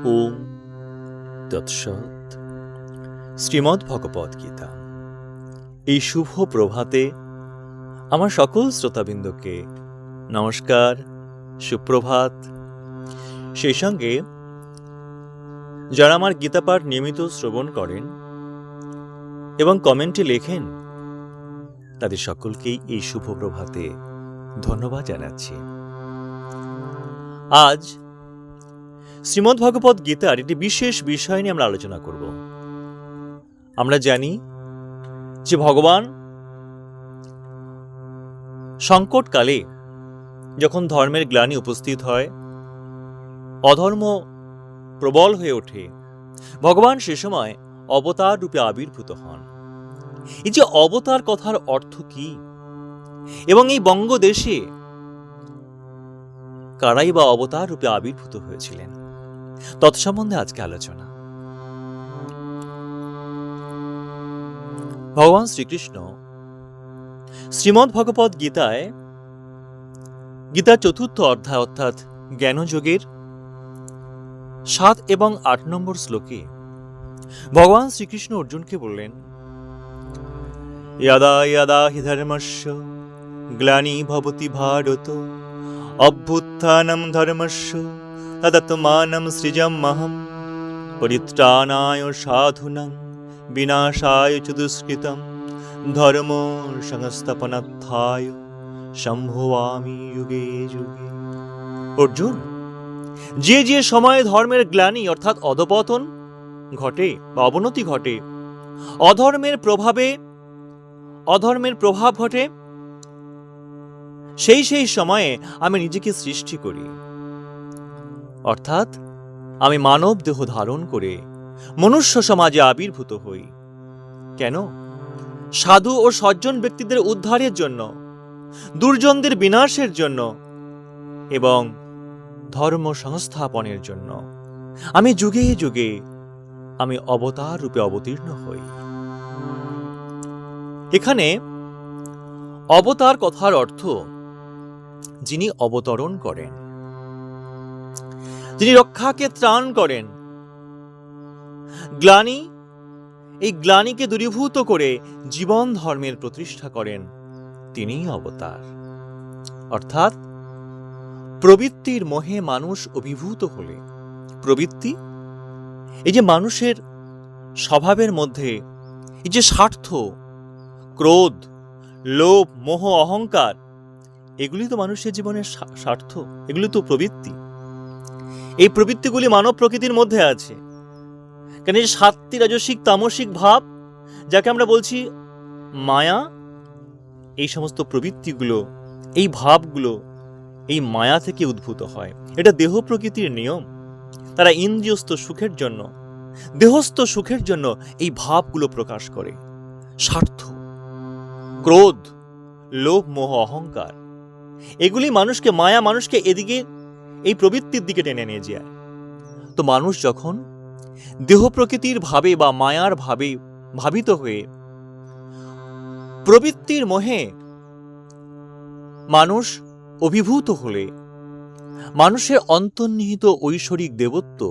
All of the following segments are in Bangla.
ওম তৎসৎ। শ্রীমদ্ ভগবদ গীতা। এই শুভ প্রভাতে আমার সকল শ্রোতাবৃন্দকে নমস্কার, সুপ্রভাত। সেই সঙ্গে যারা আমার গীতাপাঠ নিয়মিত শ্রবণ করেন এবং কমেন্টে লেখেন, তাদের সকলকেই এই শুভ প্রভাতে ধন্যবাদ জানাচ্ছি। আজ শ্রীমদ্ ভগবদ গীতার একটি বিশেষ বিষয় নিয়ে আমরা আলোচনা করব। আমরা জানি যে ভগবান সংকটকালে যখন ধর্মের গ্লানি উপস্থিত হয়, অধর্ম প্রবল হয়ে ওঠে, ভগবান সে সময় অবতার রূপে আবির্ভূত হন। এই যে অবতার কথার অর্থ কি এবং এই বঙ্গদেশে কারাই বা অবতার রূপে আবির্ভূত হয়েছিলেন, তৎসম্বন্ধে আজকে আলোচনা। ভগবান শ্রীকৃষ্ণ শ্রীমদ্ ভগবদ গীতায় গীতার ৪র্থ অধ্যায় অর্থাৎ জ্ঞানযোগের ৭ এবং ৮ নম্বর শ্লোকে ভগবান শ্রীকৃষ্ণ অর্জুনকে বললেন, যদা যদা হি ধর্মস্য গ্লানি ভবতি ভারত অভ্যুত্থানম ধর্মস্য তদাত্মানম সৃজাম্যহম পরিত্রাণায় সাধুনাং বিনাশায় চ দুষ্কৃতম ধর্ম সংস্থাপনার্থায় সম্ভবামি যুগে যুগে। অর্জুন, যে যে সময়ে ধর্মের গ্লানি অর্থাৎ অধপতন ঘটে বা অবনতি ঘটে, অধর্মের প্রভাব ঘটে, সেই সময়ে আমি নিজেকে সৃষ্টি করি, অর্থাৎ আমি মানব দেহ ধারণ করে মনুষ্য সমাজে আবির্ভূত হই। কেন? সাধু ও সজ্জন ব্যক্তিদের উদ্ধারের জন্য, দুর্জনদের বিনাশের জন্য এবং ধর্ম সংস্থাপনের জন্য আমি যুগে যুগে আমি অবতার রূপে অবতীর্ণ হই। এখানে অবতার কথার অর্থ যিনি অবতরণ করেন, যিনি রক্ষাকে ত্রাণ করেন, গ্লানি, এই গ্লানিকে দূরীভূত করে জীবন ধর্মের প্রতিষ্ঠা করেন, তিনিই অবতার। অর্থাৎ প্রবৃত্তির মোহে মানুষ অভিভূত হলে, প্রবৃত্তি এই যে মানুষের স্বভাবের মধ্যে এই যে স্বার্থ, ক্রোধ, লোভ, মোহ, অহংকার, এগুলি তো মানুষের জীবনের স্বার্থ, এগুলি তো প্রবৃত্তি। এই প্রবৃত্তিগুলি মানব প্রকৃতির মধ্যে আছে। কেন? এই ৭টি রাজসিক তামসিক ভাব, যাকে আমরা বলছি মায়া, এই সমস্ত প্রবৃত্তিগুলো, এই ভাবগুলো এই মায়া থেকে উদ্ভূত হয়। এটা দেহ প্রকৃতির নিয়ম। তারা ইন্দ্রিয়স্থ সুখের জন্য, দেহস্থ সুখের জন্য এই ভাবগুলো প্রকাশ করে। স্বার্থ, ক্রোধ, লোভ, মোহ, অহংকার, এগুলি মানুষকে, মায়া মানুষকে এদিকে এই প্রবৃত্তির দিকে টেনে নিয়ে যায়। তো মানুষ যখন দেহ প্রকৃতির ভাবে বা মায়ার ভাবে ভাবিত হয়ে প্রবৃত্তির মোহে মানুষ অভিভূত হলে, মানুষের অন্তর্নিহিত ঐশ্বরিক দেবত্ব,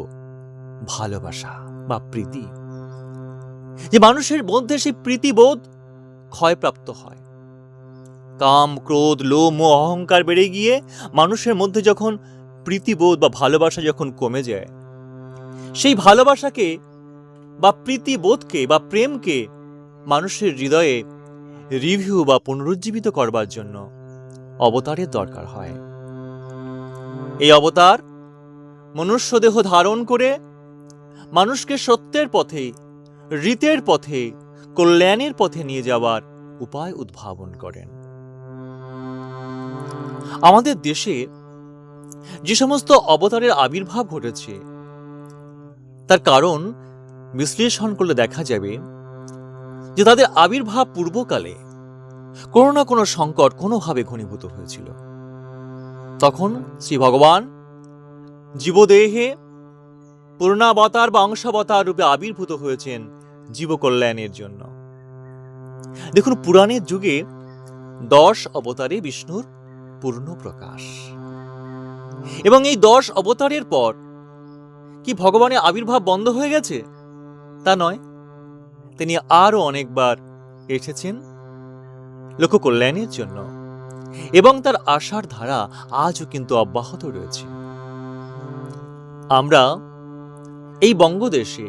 ভালোবাসা বা প্রীতি, যে মানুষের মধ্যে সেই প্রীতিবোধ ক্ষয়প্রাপ্ত হয়। কাম, ক্রোধ, লোভ, মোহ, অহংকার বেড়ে গিয়ে মানুষের মধ্যে যখন প্রীতিবোধ বা ভালোবাসা যখন কমে যায়, সেই ভালোবাসাকে বা প্রীতিবোধকে বা প্রেমকে মানুষের হৃদয়ে রিভিউ বা পুনরুজ্জীবিত করবার জন্য অবতারের দরকার হয়। এই অবতার মনুষ্য দেহ ধারণ করে মানুষকে সত্যের পথে, রীতের পথে, কল্যাণের পথে নিয়ে যাওয়ার উপায় উদ্ভাবন করেন। আমাদের দেশে যে সমস্ত অবতারের আবির্ভাব ঘটেছে, তার কারণ বিশ্লেষণ করলে দেখা যাবে যে তাদের আবির্ভাব পূর্বকালে কোনো না কোনো সংকট কোনোভাবে ঘনীভূত হয়েছিল। তখন শ্রী ভগবান জীবদেহে পূর্ণাবতার বা অংশাবতার রূপে আবির্ভূত হয়েছেন জীবকল্যাণের জন্য। দেখুন, পুরাণের যুগে 10 অবতারে বিষ্ণুর পূর্ণ প্রকাশ, এবং এই 10 অবতারের পর কি ভগবানের আবির্ভাব বন্ধ হয়ে গেছে? তা নয়, তিনি আরো অনেকবার এসেছেন লোক কল্যাণের জন্য, এবং তার আশার ধারা আজও কিন্তু অব্যাহত রয়েছে। আমরা এই বঙ্গদেশে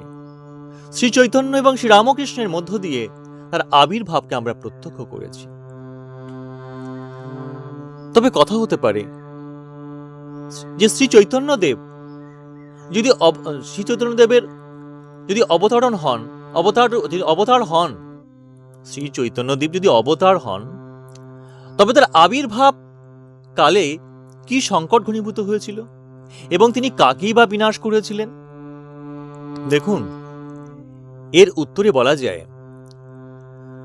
শ্রী চৈতন্য এবং শ্রী রামকৃষ্ণের মধ্য দিয়ে তার আবির্ভাবকে আমরা প্রত্যক্ষ করেছি। তবে কথা হতে পারে যে শ্রী চৈতন্যদেব যদি শ্রী চৈতন্যদেবের যদি অবতার হন, শ্রী চৈতন্যদেব যদি অবতার হন, তবে তার আবির্ভাব কালে কি সংকট ঘনীভূত হয়েছিল এবং তিনি কাকেই বা বিনাশ করেছিলেন? দেখুন, এর উত্তরে বলা যায়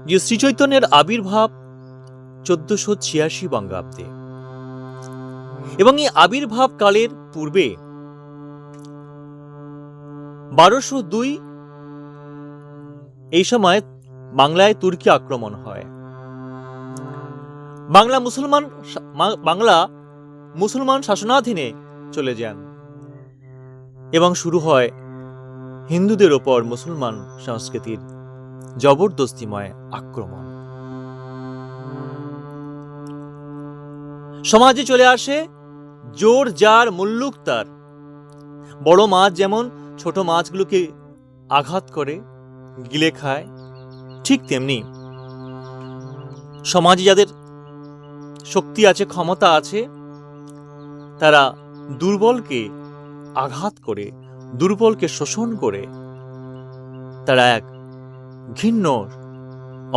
যে শ্রী চৈতন্যের আবির্ভাব 1486 বঙ্গাব্দে, এবং এই আবির্ভাব কালের পূর্বে 1202 এই সময় বাংলায় তুর্কি আক্রমণ হয়। বাংলা মুসলমান শাসনাধীনে চলে যান এবং শুরু হয় হিন্দুদের ওপর মুসলমান সংস্কৃতির জবরদস্তিময় আক্রমণ। সমাজে চলে আসে জোর জার মুল্লুক তার। বড় মাছ যেমন ছোট মাছগুলোকে আঘাত করে গিলে খায়, ঠিক তেমনি সমাজে যাদের শক্তি আছে, ক্ষমতা আছে, তারা দুর্বলকে আঘাত করে, দুর্বলকে শোষণ করে তারা এক ঘৃণ্য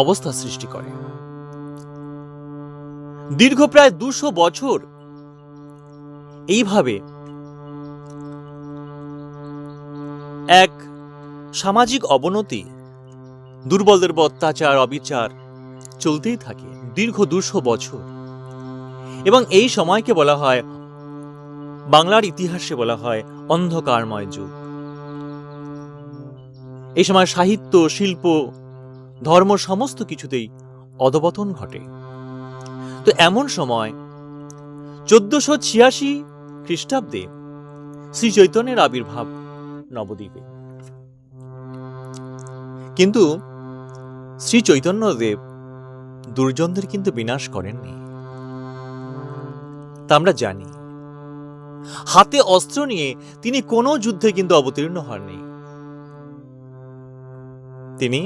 অবস্থা সৃষ্টি করে। দীর্ঘ প্রায় 200 বছর এইভাবে এক সামাজিক অবনতি, দুর্বলদের অত্যাচার, অবিচার চলতেই থাকে দীর্ঘ 200 বছর। এবং এই সময়কে বলা হয়, বাংলার ইতিহাসে বলা হয় অন্ধকারময় যুগ। এই সময় সাহিত্য, শিল্প, ধর্ম সমস্ত কিছুতেই অধপতন ঘটে। তো এমন সময় 1486 খ্রিস্টাব্দে শ্রী চৈতন্যের আবির্ভাব নবদ্বীপে। কিন্তু শ্রী চৈতন্যদেব দুর্জনদের কিন্তু বিনাশ করেননি, তা আমরা জানি। হাতে অস্ত্র নিয়ে তিনি কোনো যুদ্ধে কিন্তু অবতীর্ণ হননি। তিনি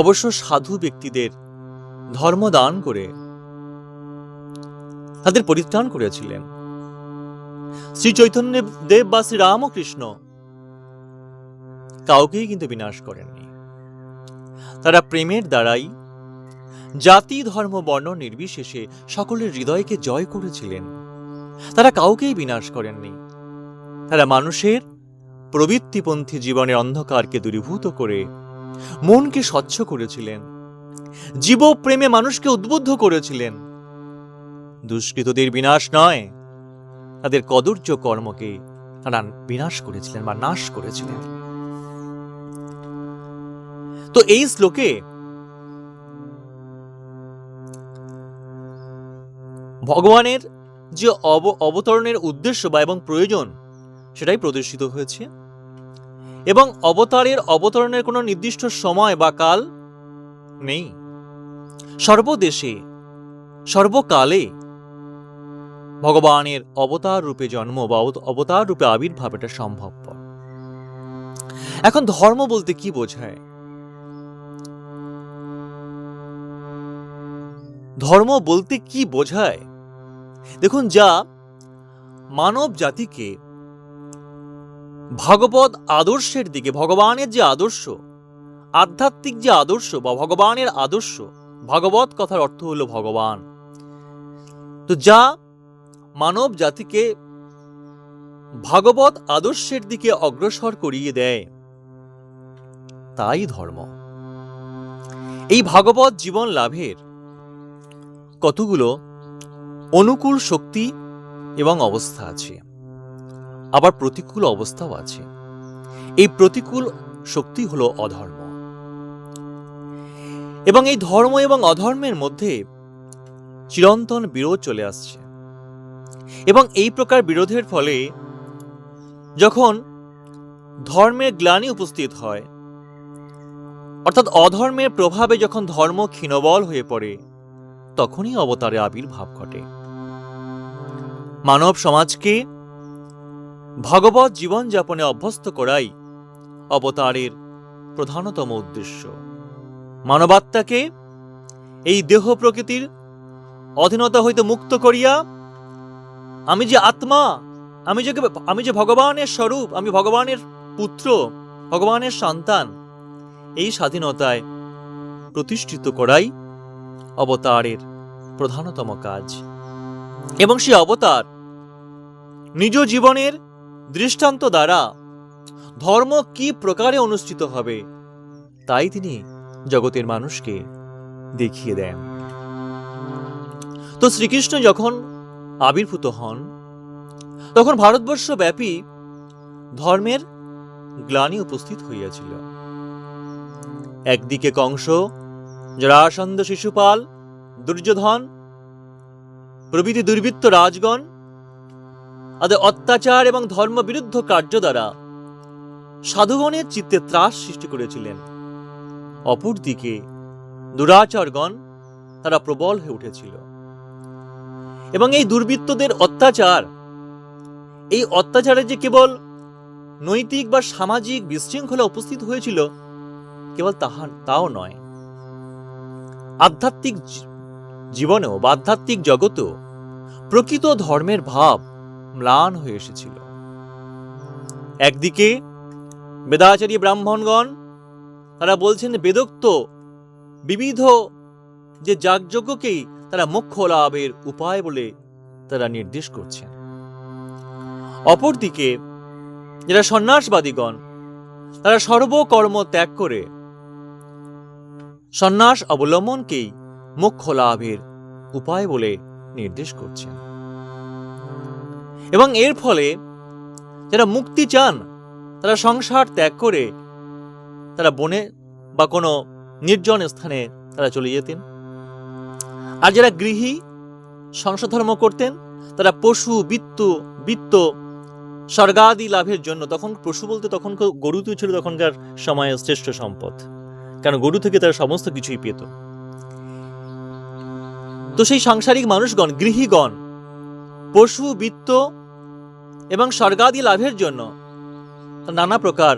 অবশ্য সাধু ব্যক্তিদের ধর্ম দান করে তাদের পরিত্রাণ করেছিলেন। শ্রী চৈতন্য দেব বা শ্রী রামকৃষ্ণ কাউকেই কিন্তু বিনাশ করেননি। তারা প্রেমের দ্বারাই জাতি, ধর্ম, বর্ণ নির্বিশেষে সকলের হৃদয়কে জয় করেছিলেন। তারা কাউকেই বিনাশ করেননি। তারা মানুষের প্রবৃত্তিপন্থী জীবনের অন্ধকারকে দূরীভূত করে মনকে স্বচ্ছ করেছিলেন। জীব প্রেমে মানুষকে উদ্বুদ্ধ করেছিলেন। দুষ্কৃতদের বিনাশ নয়, তাদের কদর্য কর্মকে তারা বিনাশ করেছিলেন বা নাশ করেছিলেন। তো এই শ্লোকে ভগবানের যে অবতরণের উদ্দেশ্য বা এবং প্রয়োজন সেটাই প্রদর্শিত হয়েছে। এবং অবতরণের কোনো নির্দিষ্ট সময় বা কাল নেই। সর্বদেশে সর্বকালে ভগবানের অবতার রূপে জন্ম বা অবতার রূপে আবির্ভাব এটা সম্ভবপর। এখন ধর্ম বলতে কি বোঝায়? ধর্ম বলতে কি বোঝায়? দেখুন, যা মানব জাতিকে ভগবৎ আদর্শের দিকে, ভগবানের যে আদর্শ, আধ্যাত্মিক যে আদর্শ বা ভগবানের আদর্শ, ভগবৎ কথার অর্থ হলো ভগবান, তো যা মানব জাতিকে ভগবৎ আদর্শের দিকে অগ্রসর করিয়ে দেয় তাই ধর্ম। এই ভগবৎ জীবন লাভের কতগুলো অনুকূল শক্তি এবং অবস্থা আছে, আবার প্রতিকূল অবস্থাও আছে। এই প্রতিকূল শক্তি হলো অধর্ম, এবং এই ধর্ম এবং অধর্মের মধ্যে চিরন্তন বিরোধ চলে আসছে। এবং এই প্রকার বিরোধের ফলে যখন ধর্মের গ্লানি উপস্থিত হয়, অর্থাৎ অধর্মের প্রভাবে যখন ধর্ম ক্ষীণবল হয়ে পড়ে, তখনই অবতারের আবির্ভাব ঘটে। মানব সমাজকে ভগবৎ জীবনযাপনে অভ্যস্ত করাই অবতারের প্রধানতম উদ্দেশ্য। মানবাত্মাকে এই দেহ প্রকৃতির অধীনতা হইতে মুক্ত করিয়া আমি যে আত্মা, আমি যে ভগবানের স্বরূপ, আমি ভগবানের পুত্র, ভগবানের সন্তান, এই স্বাধীনতায় প্রতিষ্ঠিত করাই অবতারের প্রধানতম কাজ। এবং সেই অবতার নিজ জীবনের দৃষ্টান্ত দ্বারা ধর্ম কি প্রকারে অনুষ্ঠিত হবে তাই তিনি জগতের মানুষকে দেখিয়ে দেন। তো শ্রীকৃষ্ণ যখন আবির্ভূত হন, তখন ভারতবর্ষব্যাপী ধর্মের গ্লানি উপস্থিত হইয়াছিল। একদিকে কংস, জরাসন্ধ, শিশুপাল, দুর্যোধন প্রভৃতি দুর্বৃত্ত রাজগণ তাদের অত্যাচার এবং ধর্মবিরুদ্ধ কার্য দ্বারা সাধুগণের চিত্তে ত্রাস সৃষ্টি করেছিলেন। অপরদিকে দুরাচারগণ তারা প্রবল হয়ে উঠেছিল এবং এই দুর্বৃত্তদের অত্যাচার, এই অত্যাচারে যে কেবল নৈতিক বা সামাজিক বিশৃঙ্খলা উপস্থিত হয়েছিল কেবল তাও নয়, আধ্যাত্মিক জীবনেও বা আধ্যাত্মিক জগতেও প্রকৃত ধর্মের ভাব ম্লান হয়ে এসেছিল। একদিকে বেদাচারী ব্রাহ্মণগণ তারা বলছেন বেদোক্ত বিবিধ যে যাগযজ্ঞকেই তারা মোক্ষ লাভের উপায় বলে তারা নির্দেশ করছেন। অপরদিকে যারা সন্ন্যাসবাদীগণ তারা সর্বকর্ম ত্যাগ করে সন্ন্যাস অবলম্বনকেই মোক্ষ লাভের উপায় বলে নির্দেশ করছেন। এবং এর ফলে যারা মুক্তি চান তারা সংসার ত্যাগ করে তারা বনে বা কোনো নির্জন স্থানে তারা চলে যেতেন। আর যারা গৃহী সংসার ধর্ম করতেন তারা পশু, বৃত্ত, স্বর্গাদি লাভের জন্য, তখন পশু বলতে তখন গরুতে ছিল তখনকার সময়ে শ্রেষ্ঠ সম্পদ, কারণ গরু থেকে তারা সমস্ত কিছুই পেত। তো সেই সাংসারিক মানুষগণ, গৃহীগণ পশু, বৃত্ত এবং স্বর্গাদি লাভের জন্য নানা প্রকার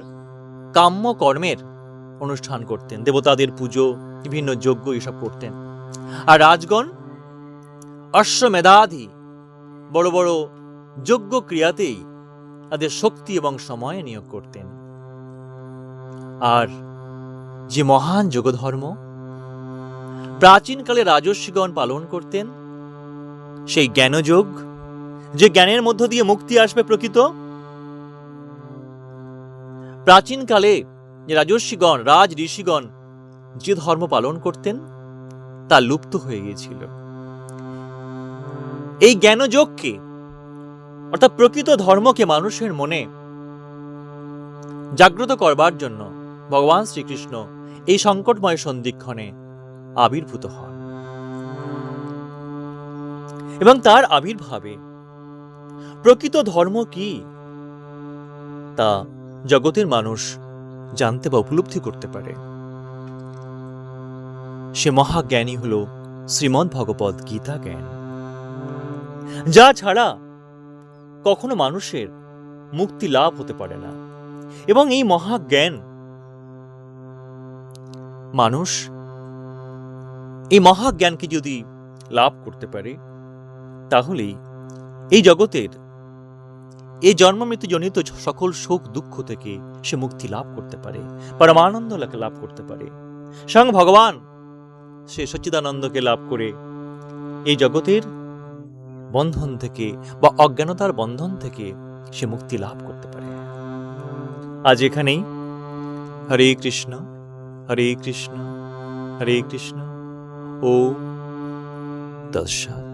কাম্য কর্মের অনুষ্ঠান করতেন, দেবতাদের পুজো, বিভিন্ন যজ্ঞ এসব করতেন। আর রাজগণ অশ্বমেধাদি বড় বড় যজ্ঞ ক্রিয়াতেই তাদের শক্তি এবং সময় নিয়োগ করতেন। আর যে মহান যোগধর্ম প্রাচীনকালে রাজর্ষিগণ পালন করতেন, সেই জ্ঞানযোগ, যে জ্ঞানের মধ্য দিয়ে মুক্তি আসবে প্রকৃত, প্রাচীনকালে যে রাজর্ষিগণ, রাজ ঋষিগণ যে ধর্ম পালন করতেন তা লুপ্ত হয়ে গিয়েছিল। এই জ্ঞানযোগকে অর্থাৎ প্রকৃত ধর্মকে মানুষের মনে জাগ্রত করবার জন্য ভগবান শ্রীকৃষ্ণ এই সংকটময় সন্ধিক্ষণে আবির্ভূত হন এবং তার আবির্ভাবে প্রকৃত ধর্ম কি তা জগতের মানুষ জানতে বা উপলব্ধি করতে পারে। সে মহাজ্ঞানী হল শ্রীমদ্ ভগবৎ গীতা জ্ঞান, যা ছাড়া কখনো মানুষের মুক্তি লাভ হতে পারে না। এবং এই মহাজ্ঞান মানুষ এই মহাজ্ঞানকে যদি লাভ করতে পারে তাহলেই এই জগতের এই জন্ম মৃত্যু জনিত সকল শোক দুঃখ থেকে সে মুক্তি লাভ করতে পারে, পরমানন্দ লাভ করতে পারে। স্বয়ং ভগবান সে সচ্চিদানন্দকে লাভ করে এই জগতের বন্ধন থেকে বা অজ্ঞানতার বন্ধন থেকে সে মুক্তি লাভ করতে পারে। আজ এখানেই হরে কৃষ্ণ হরে কৃষ্ণ হরে কৃষ্ণ। ও তৎসৎ।